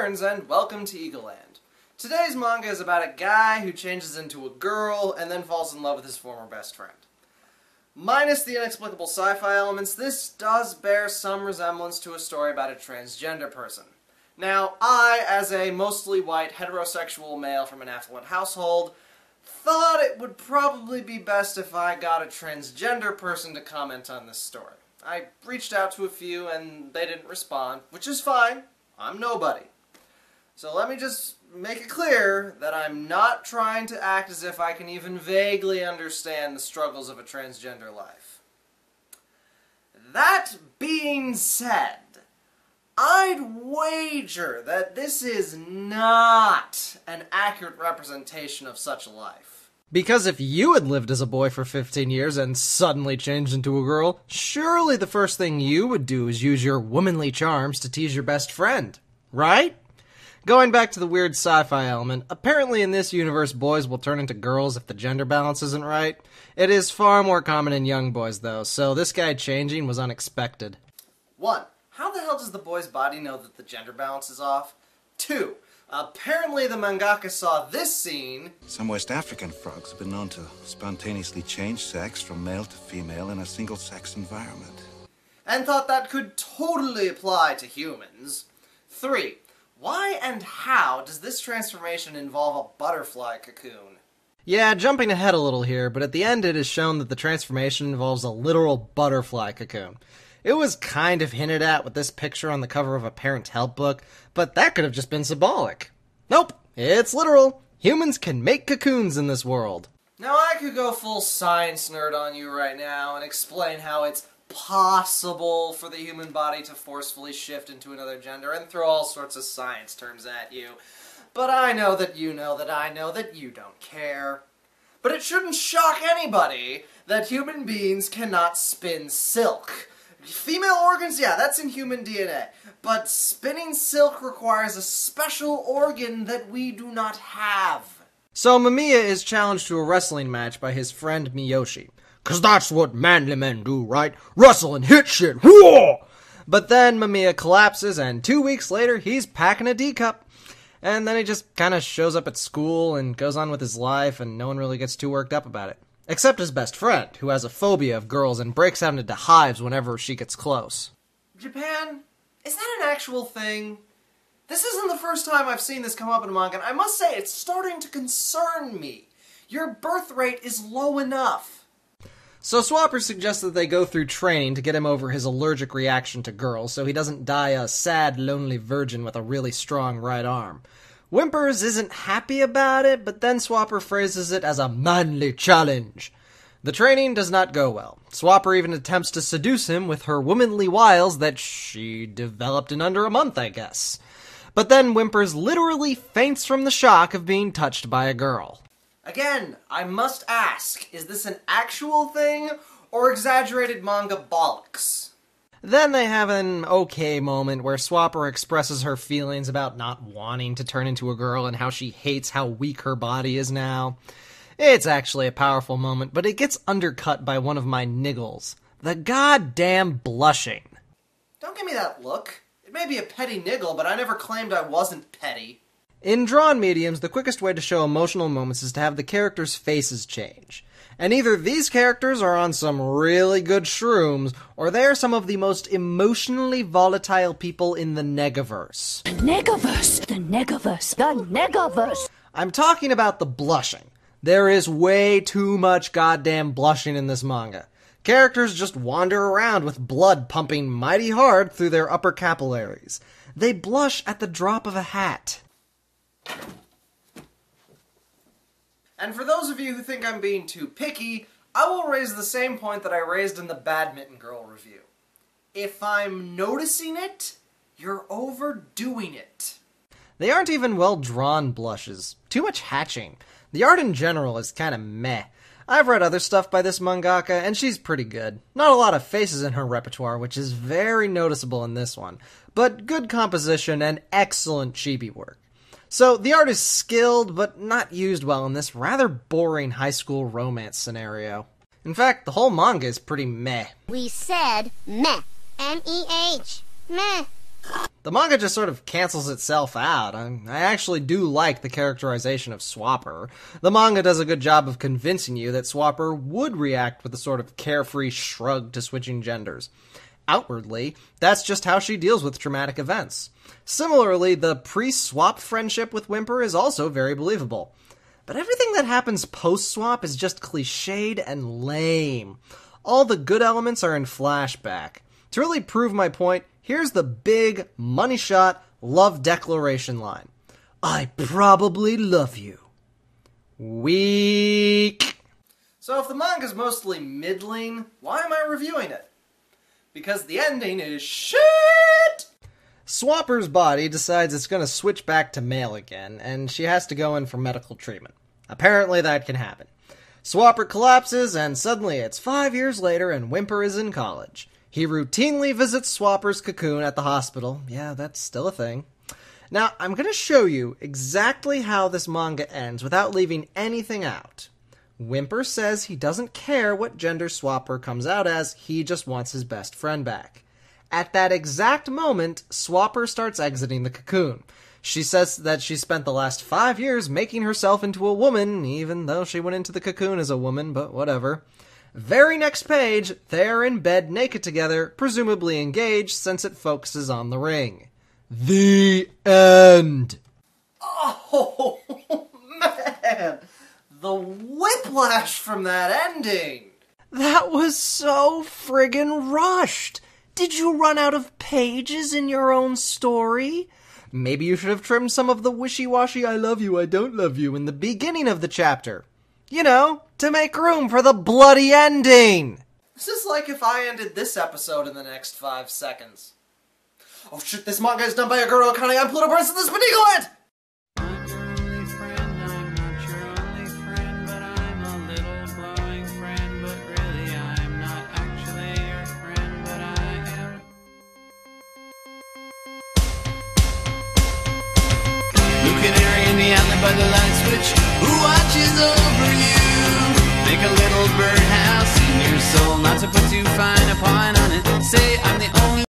Plutoburns, and welcome to Eagleland. Today's manga is about a guy who changes into a girl and then falls in love with his former best friend. Minus the inexplicable sci-fi elements, this does bear some resemblance to a story about a transgender person. Now, I, as a mostly white heterosexual male from an affluent household, thought it would probably be best if I got a transgender person to comment on this story. I reached out to a few and they didn't respond, which is fine. I'm nobody. So let me just make it clear that I'm not trying to act as if I can even vaguely understand the struggles of a transgender life. That being said, I'd wager that this is not an accurate representation of such a life. Because if you had lived as a boy for 15 years and suddenly changed into a girl, surely the first thing you would do is use your womanly charms to tease your best friend, right? Going back to the weird sci-fi element, apparently in this universe boys will turn into girls if the gender balance isn't right. It is far more common in young boys though, so this guy changing was unexpected. 1. How the hell does the boy's body know that the gender balance is off? 2. Apparently the mangaka saw this scene. Some West African frogs have been known to spontaneously change sex from male to female in a single-sex environment. And thought that could totally apply to humans. 3. Why and how does this transformation involve a butterfly cocoon? Yeah, jumping ahead a little here, but at the end it is shown that the transformation involves a literal butterfly cocoon. It was kind of hinted at with this picture on the cover of a parent help book, but that could have just been symbolic. Nope, it's literal. Humans can make cocoons in this world. Now I could go full science nerd on you right now and explain how it's possible for the human body to forcefully shift into another gender and throw all sorts of science terms at you. But I know that you know that I know that you don't care. But it shouldn't shock anybody that human beings cannot spin silk. Female organs, yeah, that's in human DNA. But spinning silk requires a special organ that we do not have. So Mamiya is challenged to a wrestling match by his friend Miyoshi. 'Cause that's what manly men do, right? Wrestle and hit shit, whoa! But then Mamiya collapses and 2 weeks later he's packing a D-cup. And then he just kinda shows up at school and goes on with his life and no one really gets too worked up about it. Except his best friend, who has a phobia of girls and breaks out into hives whenever she gets close. Japan? Is that an actual thing? This isn't the first time I've seen this come up in a manga, and I must say, it's starting to concern me. Your birth rate is low enough. So Swapper suggests that they go through training to get him over his allergic reaction to girls, so he doesn't die a sad, lonely virgin with a really strong right arm. Whimpers isn't happy about it, but then Swapper phrases it as a manly challenge. The training does not go well. Swapper even attempts to seduce him with her womanly wiles that she developed in under a month, I guess. But then Whimpers literally faints from the shock of being touched by a girl. Again, I must ask, is this an actual thing, or exaggerated manga bollocks? Then they have an okay moment where Swapper expresses her feelings about not wanting to turn into a girl and how she hates how weak her body is now. It's actually a powerful moment, but it gets undercut by one of my niggles. The goddamn blushing. Don't give me that look. It may be a petty niggle, but I never claimed I wasn't petty. In drawn mediums, the quickest way to show emotional moments is to have the characters' faces change. And either these characters are on some really good shrooms, or they are some of the most emotionally volatile people in the Negaverse. The Negaverse! The Negaverse! The Negaverse! I'm talking about the blushing. There is way too much goddamn blushing in this manga. Characters just wander around with blood pumping mighty hard through their upper capillaries. They blush at the drop of a hat. And for those of you who think I'm being too picky, I will raise the same point that I raised in the Badminton Girl review. If I'm noticing it, you're overdoing it. They aren't even well-drawn blushes. Too much hatching. The art in general is kinda meh. I've read other stuff by this mangaka, and she's pretty good. Not a lot of faces in her repertoire, which is very noticeable in this one, but good composition and excellent chibi work. So, the art is skilled, but not used well in this rather boring high school romance scenario. In fact, the whole manga is pretty meh. We said meh. M-E-H. Meh. The manga just sort of cancels itself out. I actually do like the characterization of Swapper. The manga does a good job of convincing you that Swapper would react with a sort of carefree shrug to switching genders. Outwardly, that's just how she deals with traumatic events. Similarly, the pre-swap friendship with Whimper is also very believable. But everything that happens post-swap is just cliched and lame. All the good elements are in flashback. To really prove my point, here's the big, money shot, love declaration line. I probably love you. Weak. So if the manga's mostly middling, why am I reviewing it? Because the ending is shit! Swapper's body decides it's going to switch back to male again, and she has to go in for medical treatment. Apparently that can happen. Swapper collapses, and suddenly it's 5 years later and Whimper is in college. He routinely visits Swapper's cocoon at the hospital. Yeah, that's still a thing. Now, I'm going to show you exactly how this manga ends without leaving anything out. Whimper says he doesn't care what gender Swapper comes out as, he just wants his best friend back. At that exact moment, Swapper starts exiting the cocoon. She says that she spent the last 5 years making herself into a woman, even though she went into the cocoon as a woman, but whatever. Very next page, they're in bed naked together, presumably engaged since it focuses on the ring. The end. Oh, man! The whiplash from that ending! That was so friggin' rushed! Did you run out of pages in your own story? Maybe you should have trimmed some of the wishy-washy I love you, I don't love you in the beginning of the chapter. You know, to make room for the bloody ending! This is like if I ended this episode in the next 5 seconds. Oh shit, this manga is done by a girl counting on Plutoburns and this is Eagleland! By the light switch, who watches over you? Make a little birdhouse in your soul, not to put too fine a point on it. Say I'm the only